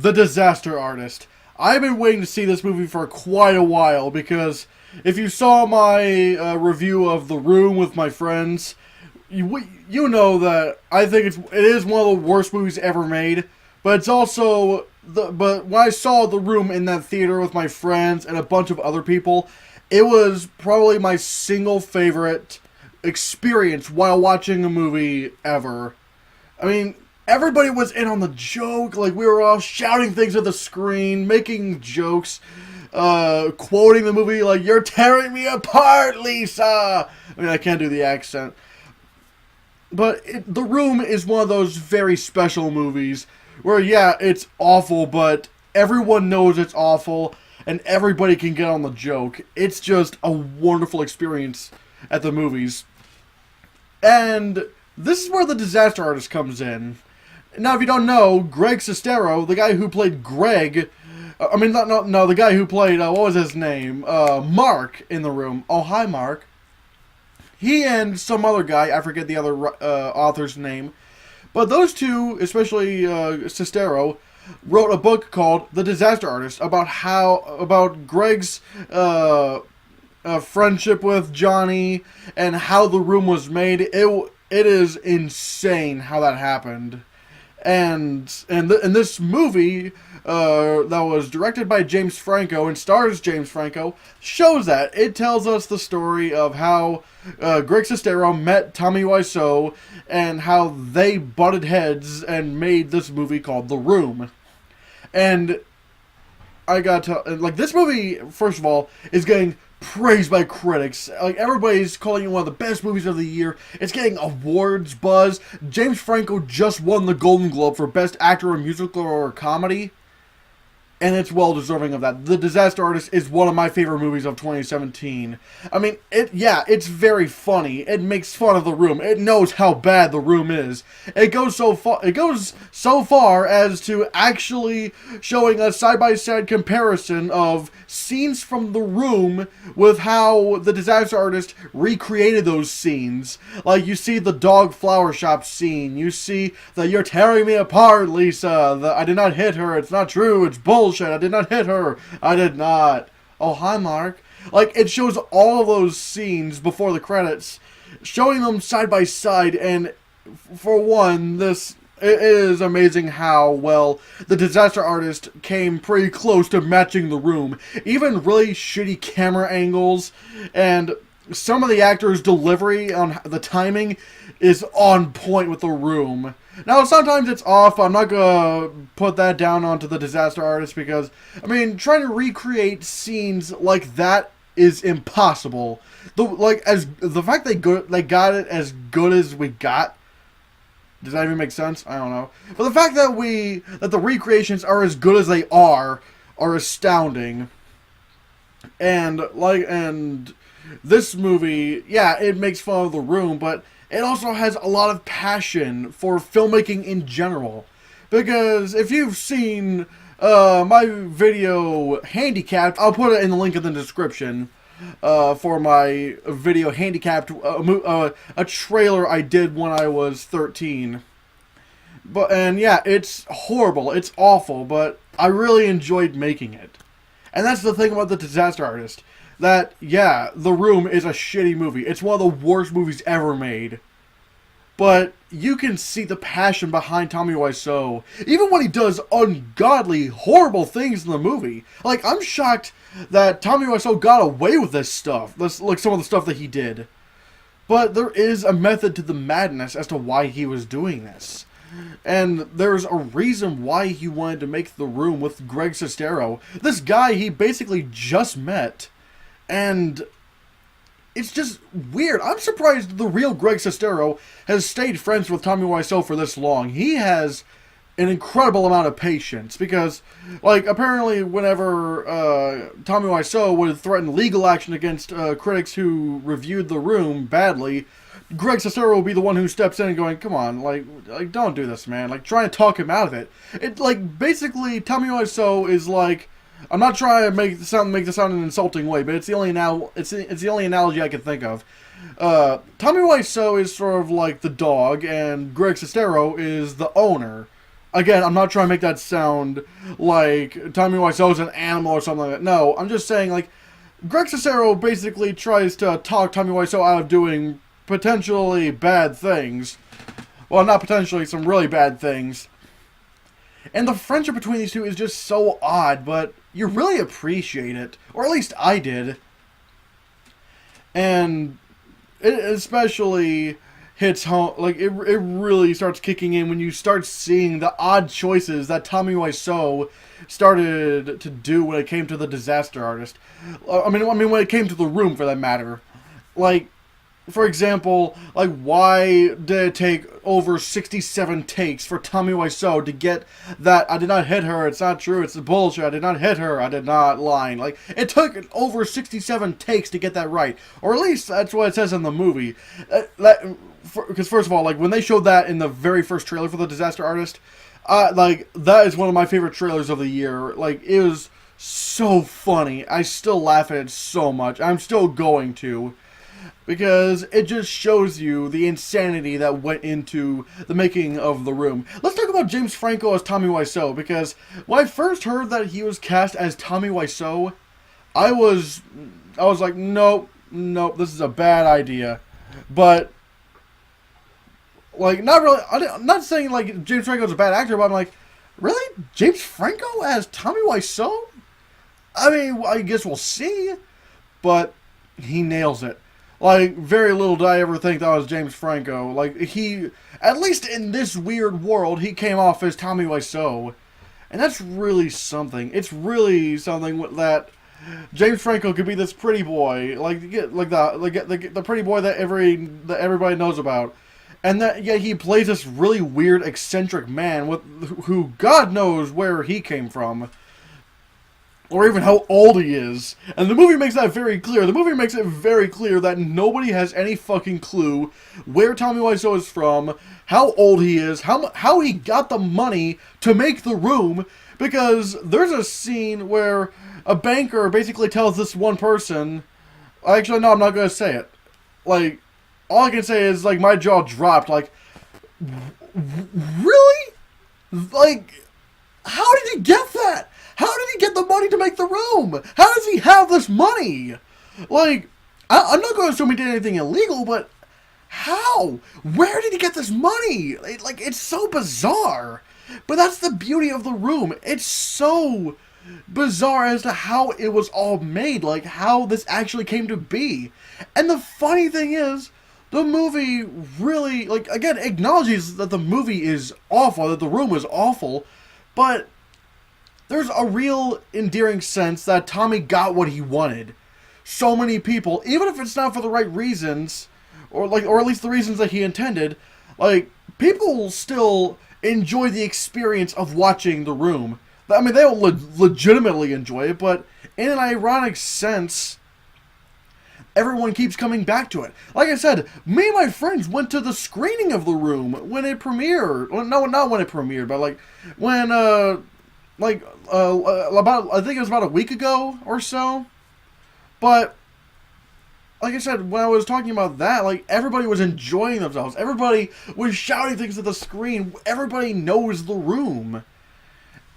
The Disaster Artist. I've been waiting to see this movie for quite a while because if you saw my review of The Room with my friends, you know that I think it is one of the worst movies ever made. But it's also but when I saw The Room in that theater with my friends and a bunch of other people, it was probably my single favorite experience while watching a movie ever. I mean, everybody was in on the joke. Like, we were all shouting things at the screen, making jokes, quoting the movie like, "You're tearing me apart, Lisa!" I mean, I can't do the accent. But The Room is one of those very special movies where, yeah, it's awful, but everyone knows it's awful, and everybody can get on the joke. It's just a wonderful experience at the movies. And this is where The Disaster Artist comes in. Now, if you don't know, Greg Sestero, the guy who played Greg, the guy who played, what was his name? Mark in The Room. Oh, hi, Mark. He and some other guy, I forget the other author's name, but those two, especially Sestero, wrote a book called The Disaster Artist about Greg's friendship with Johnny and how The Room was made. It is insane how that happened. And this movie that was directed by James Franco and stars James Franco shows that. It tells us the story of how Greg Sestero met Tommy Wiseau and how they butted heads and made this movie called The Room. And I got to like, this movie, first of all, is getting praised by critics. Like, everybody's calling it one of the best movies of the year. It's getting awards buzz. James Franco just won the Golden Globe for Best Actor in Musical or Comedy, and it's well deserving of that. The Disaster Artist is one of my favorite movies of 2017. I mean, it's very funny. It makes fun of The Room. It knows how bad The Room is. It goes so far as to actually showing a side-by-side comparison of scenes from The Room with how The Disaster Artist recreated those scenes. Like, you see the dog flower shop scene. You see the "You're tearing me apart, Lisa." The "I did not hit her. It's not true. It's bullshit. I did not hit her. I did not." Oh, hi, Mark. Like, it shows all of those scenes before the credits, showing them side by side, and for one, it is amazing how well The Disaster Artist came pretty close to matching The Room. Even really shitty camera angles and some of the actors' delivery on the timing is on point with The Room. Now, sometimes it's off. I'm not gonna put that down onto The Disaster Artist because, I mean, trying to recreate scenes like that is impossible. The fact they got it as good as we got. Does that even make sense? I don't know. But the fact that the recreations are as good as they are astounding. And this movie, yeah, it makes fun of The Room, but it also has a lot of passion for filmmaking in general. Because if you've seen my video Handicapped, I'll put it in the link in the description for my video Handicapped, a trailer I did when I was 13. And yeah, it's horrible, it's awful, but I really enjoyed making it. And that's the thing about The Disaster Artist. That, yeah, The Room is a shitty movie. It's one of the worst movies ever made. But you can see the passion behind Tommy Wiseau, even when he does ungodly, horrible things in the movie. Like, I'm shocked that Tommy Wiseau got away with this stuff. Like, some of the stuff that he did. But there is a method to the madness as to why he was doing this. And there's a reason why he wanted to make The Room with Greg Sestero. This guy he basically just met. And it's just weird. I'm surprised the real Greg Sestero has stayed friends with Tommy Wiseau for this long. He has an incredible amount of patience because, like, apparently whenever Tommy Wiseau would threaten legal action against critics who reviewed The Room badly, Greg Sestero will be the one who steps in and going, "Come on, like don't do this, man." Like, trying to talk him out of it. It, like, basically Tommy Wiseau is like, I'm not trying to make this sound in an insulting way, but it's the only analogy I can think of. Tommy Wiseau is sort of like the dog, and Greg Sestero is the owner. Again, I'm not trying to make that sound like Tommy Wiseau is an animal or something like that. No, I'm just saying, like, Greg Sestero basically tries to talk Tommy Wiseau out of doing potentially bad things. Well, not potentially, some really bad things. And the friendship between these two is just so odd, but you really appreciate it. Or at least I did. And it especially hits home, like, it really starts kicking in when you start seeing the odd choices that Tommy Wiseau started to do when it came to the Disaster Artist. I mean, when it came to The Room, for that matter. Like, for example, like, why did it take over 67 takes for Tommy Wiseau to get that, I did not hit her, it's not true, it's bullshit, I did not hit her, I did not line. Like, it took over 67 takes to get that right. Or at least, that's what it says in the movie. Because first of all, like, when they showed that in the very first trailer for The Disaster Artist, like, that is one of my favorite trailers of the year. Like, it was so funny. I still laugh at it so much. I'm still going to. Because it just shows you the insanity that went into the making of The Room. Let's talk about James Franco as Tommy Wiseau, because when I first heard that he was cast as Tommy Wiseau, I was like, nope, this is a bad idea. But, like, not really, I'm not saying, like, James Franco's a bad actor, but I'm like, really? James Franco as Tommy Wiseau? I mean, I guess we'll see, but he nails it. Like, very little did I ever think that was James Franco. Like, he, at least in this weird world, he came off as Tommy Wiseau. And that's really something. It's really something that James Franco could be this pretty boy. Like the pretty boy that everybody knows about. And that, yet he plays this really weird, eccentric man who God knows where he came from. Or even how old he is. And the movie makes that very clear. The movie makes it very clear that nobody has any fucking clue where Tommy Wiseau is from, how old he is, how he got the money to make The Room. Because there's a scene where a banker basically tells this one person... Actually, no, I'm not going to say it. Like, all I can say is, like, my jaw dropped. Like, really? Like, how did he get that? How did he get the money to make The Room? How does he have this money? Like, I'm not going to assume he did anything illegal, but how? Where did he get this money? Like, it's so bizarre. But that's the beauty of The Room. It's so bizarre as to how it was all made. Like, how this actually came to be. And the funny thing is, the movie really, like, again, acknowledges that the movie is awful, that The Room is awful, but there's a real endearing sense that Tommy got what he wanted. So many people, even if it's not for the right reasons, or at least the reasons that he intended, like, people still enjoy the experience of watching The Room. I mean, they don't legitimately enjoy it, but in an ironic sense, everyone keeps coming back to it. Like I said, me and my friends went to the screening of The Room when it premiered. Well, no, not when it premiered, but like when about, I think it was about a week ago or so. But like I said, when I was talking about that, like, everybody was enjoying themselves. Everybody was shouting things at the screen. Everybody knows The Room.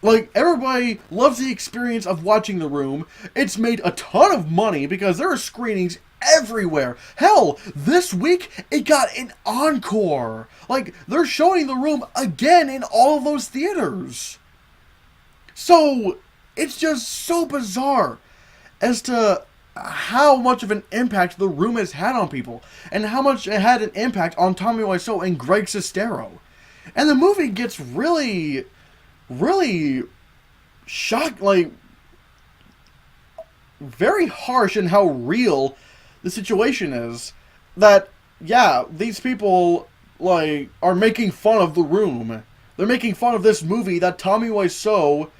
Like, everybody loves the experience of watching The Room. It's made a ton of money because there are screenings everywhere. Hell, this week, it got an encore. Like, they're showing The Room again in all of those theaters. So, it's just so bizarre as to how much of an impact The Room has had on people, and how much it had an impact on Tommy Wiseau and Greg Sestero. And the movie gets really shocked, like, very harsh in how real the situation is. That, yeah, these people, like, are making fun of The Room. They're making fun of this movie that Tommy Wiseau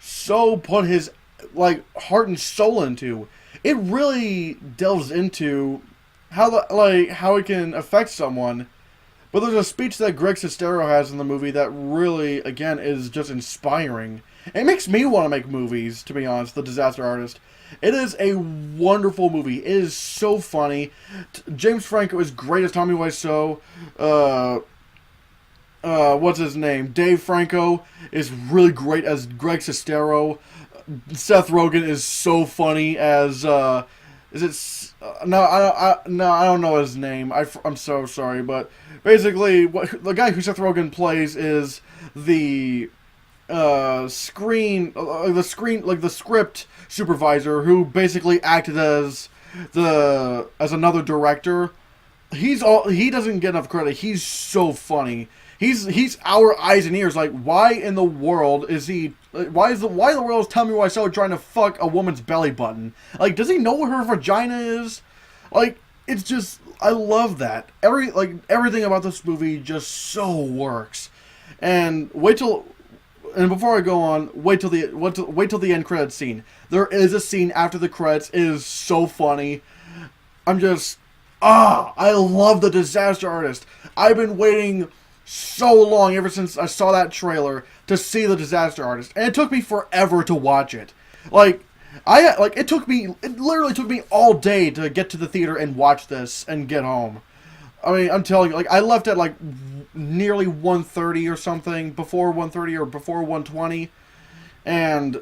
so put his, like, heart and soul into. It really delves into how it can affect someone. But there's a speech that Greg Sestero has in the movie that really, again, is just inspiring. It makes me want to make movies, to be honest, The Disaster Artist. It is a wonderful movie. It is so funny. James Franco is great as Tommy Wiseau. what's his name? Dave Franco is really great as Greg Sestero. Seth Rogen is so funny as is it? No, I don't know his name. I'm so sorry, but basically, the guy who Seth Rogen plays is the the script supervisor who basically acted as another director. He doesn't get enough credit. He's so funny. He's our eyes and ears. Like, why in the world is he? Why in the world is Tommy Wiseau trying to fuck a woman's belly button? Like, does he know what her vagina is? Like, it's just, I love that. Everything about this movie just so works. And before I go on, wait till the end credits scene. There is a scene after the credits. It is so funny. I love The Disaster Artist. I've been waiting so long, ever since I saw that trailer, to see The Disaster Artist, and it took me forever to watch it. It literally took me all day to get to the theater and watch this and get home. I mean, I'm telling you, I left at nearly 1:30 or something, before 1:30 or before 1:20, and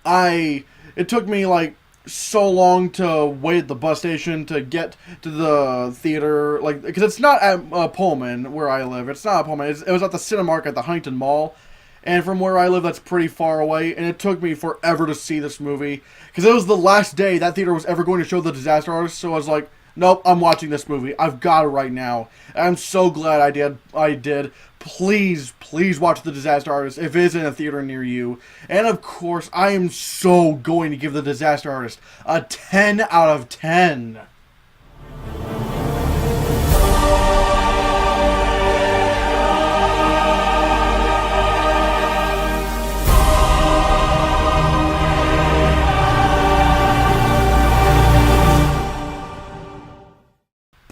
it took me so long to wait at the bus station to get to the theater, because it's not at Pullman where I live. It's not at Pullman. It was at the Cinemark at the Huntington Mall, and from where I live, that's pretty far away. And it took me forever to see this movie because it was the last day that theater was ever going to show The Disaster Artist. So I was like, nope, I'm watching this movie. I've got it right now. And I'm so glad I did. Please watch The Disaster Artist if it is in a theater near you. And of course, I am so going to give The Disaster Artist a 10 out of 10.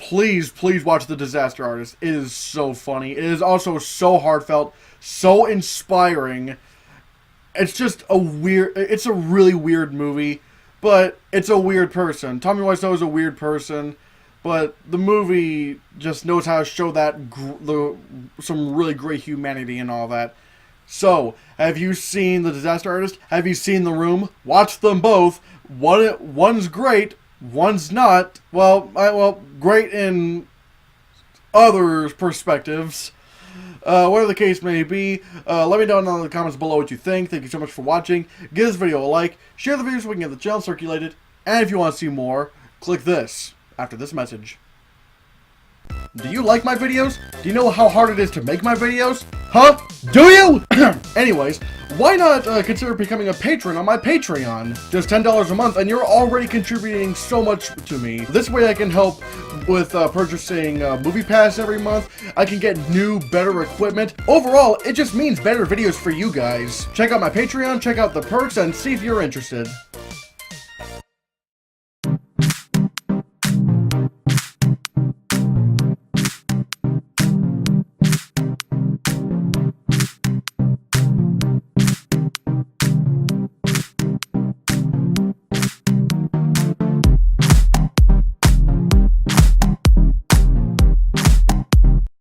Please watch The Disaster Artist. It is so funny. It is also so heartfelt, so inspiring. It's just it's a really weird movie, but it's a weird person. Tommy Wiseau is a weird person, but the movie just knows how to show that some really great humanity and all that. So, have you seen The Disaster Artist? Have you seen The Room? Watch them both. One's great. One's not. Well, great in other perspectives. Whatever the case may be, let me know in the comments below what you think. Thank you so much for watching. Give this video a like. Share the video so we can get the channel circulated. And if you want to see more, click this after this message. Do you like my videos? Do you know how hard it is to make my videos? Huh? Do you? Anyways, why not consider becoming a patron on my Patreon? Just $10 a month and you're already contributing so much to me. This way I can help with purchasing Movie Pass every month. I can get new, better equipment. Overall, it just means better videos for you guys. Check out my Patreon, check out the perks, and see if you're interested.